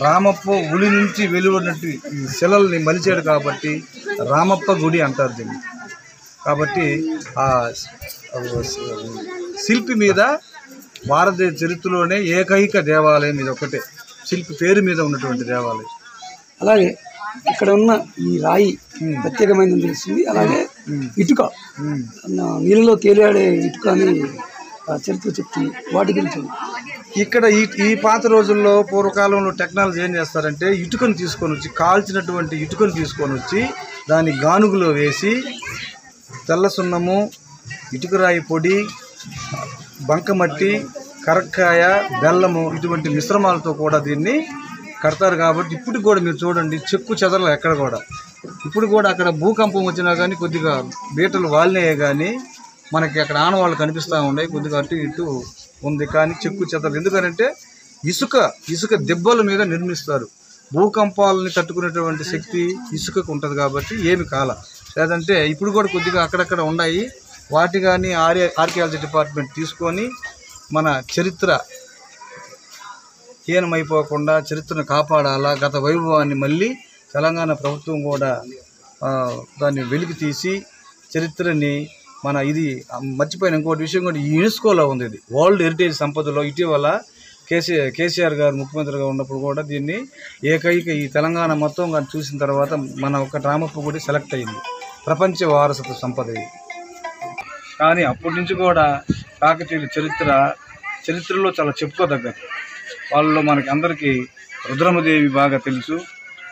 రామప్ప ఉలి నుంచి వెలువడినట్టు ఈ శిలల్ని మలిచాడు కాబట్టి రామప్ప గుడి అంటారు దీన్ని. కాబట్టి ఆ శిల్పి మీద భారతదేశ చరిత్రలోనే ఏకైక దేవాలయం ఇది ఒక్కటే, శిల్పి పేరు మీద ఉన్నటువంటి దేవాలయం. అలాగే ఇక్కడ ఉన్న ఈ రాయి ప్రత్యేకమైనది తెలుస్తుంది. అలాగే ఇటుక నీళ్ళలో తేలియాడే ఇటుక అని చరిత్ర చెప్తుంది. వాటి గురించి ఇక్కడ ఈ పాత రోజుల్లో పూర్వకాలంలో టెక్నాలజీ ఏం చేస్తారంటే ఇటుకను తీసుకొని వచ్చి, కాల్చినటువంటి ఇటుకను తీసుకొని వచ్చి దాన్ని గానుగులో వేసి తెల్ల సున్నము, ఇటుకరాయి పొడి, బంకమట్టి, కరక్కాయ, బెల్లము ఇటువంటి మిశ్రమాలతో కూడా దీన్ని కడతారు. కాబట్టి ఇప్పుడు కూడా మీరు చూడండి చెక్కు చెదరలు ఎక్కడ కూడా. ఇప్పుడు కూడా అక్కడ భూకంపం వచ్చినా కానీ కొద్దిగా బీటలు వాలినాయే కానీ మనకి అక్కడ ఆనవాళ్ళు కనిపిస్తూ ఉన్నాయి, కొద్దిగా అటు ఇటు ఉంది కానీ చెక్కు చెదరలు. ఎందుకంటే ఇసుక దెబ్బల మీద నిర్మిస్తారు. భూకంపాలని తట్టుకునేటువంటి శక్తి ఇసుకకు ఉంటుంది కాబట్టి ఏమి కాల. లేదంటే ఇప్పుడు కూడా కొద్దిగా అక్కడక్కడ ఉన్నాయి. వాటి కానీ ఆర్కియాలజీ డిపార్ట్మెంట్ తీసుకొని మన చరిత్ర హీనమైపోకుండా చరిత్రను కాపాడాలా, గత వైభవాన్ని మళ్ళీ తెలంగాణ ప్రభుత్వం కూడా దాన్ని వెలికి తీసి చరిత్రని మన ఇది మర్చిపోయిన ఇంకోటి విషయం కూడా యునెస్కోలో ఉంది. ఇది వరల్డ్ హెరిటేజ్ సంపదలో ఇటీవల కేసీఆర్ గారు ముఖ్యమంత్రిగా ఉన్నప్పుడు కూడా దీన్ని ఏకైక ఈ తెలంగాణ మొత్తం కానీ చూసిన తర్వాత మన ఒక రామప్ప గుడి సెలెక్ట్ అయింది ప్రపంచ వారసత్వ సంపద. కానీ అప్పటి నుంచి కూడా కాకతీయుల చరిత్రలో చాలా చెప్పుకోదగ్గది. వాళ్ళలో మనకి అందరికీ రుద్రమదేవి బాగా తెలుసు.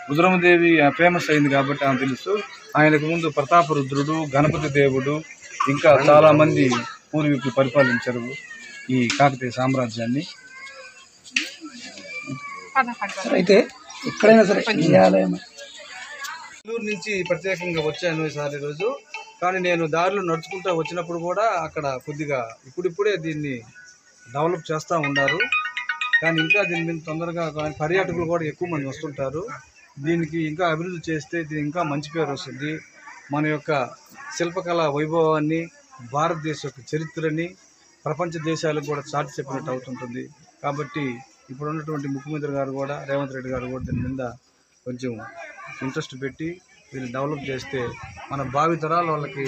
రుద్రమదేవి ఫేమస్ అయింది కాబట్టి ఆమె తెలుసు. ఆయనకు ముందు ప్రతాపరుద్రుడు, గణపతి దేవుడు, ఇంకా చాలామంది పూర్వీకులు పరిపాలించారు ఈ కాకతీయ సామ్రాజ్యాన్ని. అయితే ఎక్కడైనా సరే నెల్లూరు నుంచి ప్రత్యేకంగా వచ్చాను ఈసారి రోజు. కానీ నేను దారిలో నడుచుకుంటూ వచ్చినప్పుడు కూడా అక్కడ కొద్దిగా ఇప్పుడిప్పుడే దీన్ని డెవలప్ చేస్తూ ఉన్నారు. కానీ ఇంకా దీని మీద తొందరగా పర్యాటకులు కూడా ఎక్కువ మంది వస్తుంటారు. దీనికి ఇంకా అభివృద్ధి చేస్తే దీనికి ఇంకా మంచి పేరు వస్తుంది. మన యొక్క శిల్పకళా వైభవాన్ని, భారతదేశ యొక్క చరిత్రని ప్రపంచ దేశాలకు కూడా చాటి చెప్పినట్టు అవుతుంటుంది. కాబట్టి ఇప్పుడు ఉన్నటువంటి ముఖ్యమంత్రి గారు కూడా, రేవంత్ రెడ్డి గారు కూడా దీని మీద కొంచెం ఇంట్రెస్ట్ పెట్టి దీన్ని డెవలప్ చేస్తే మన భావితరాల వాళ్ళకి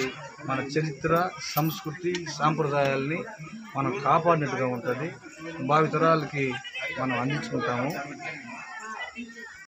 మన చరిత్ర, సంస్కృతి, సాంప్రదాయాల్ని మనం కాపాడినట్టుగా ఉంటుంది. భావితరాలకి మనం అందించుకుంటాము.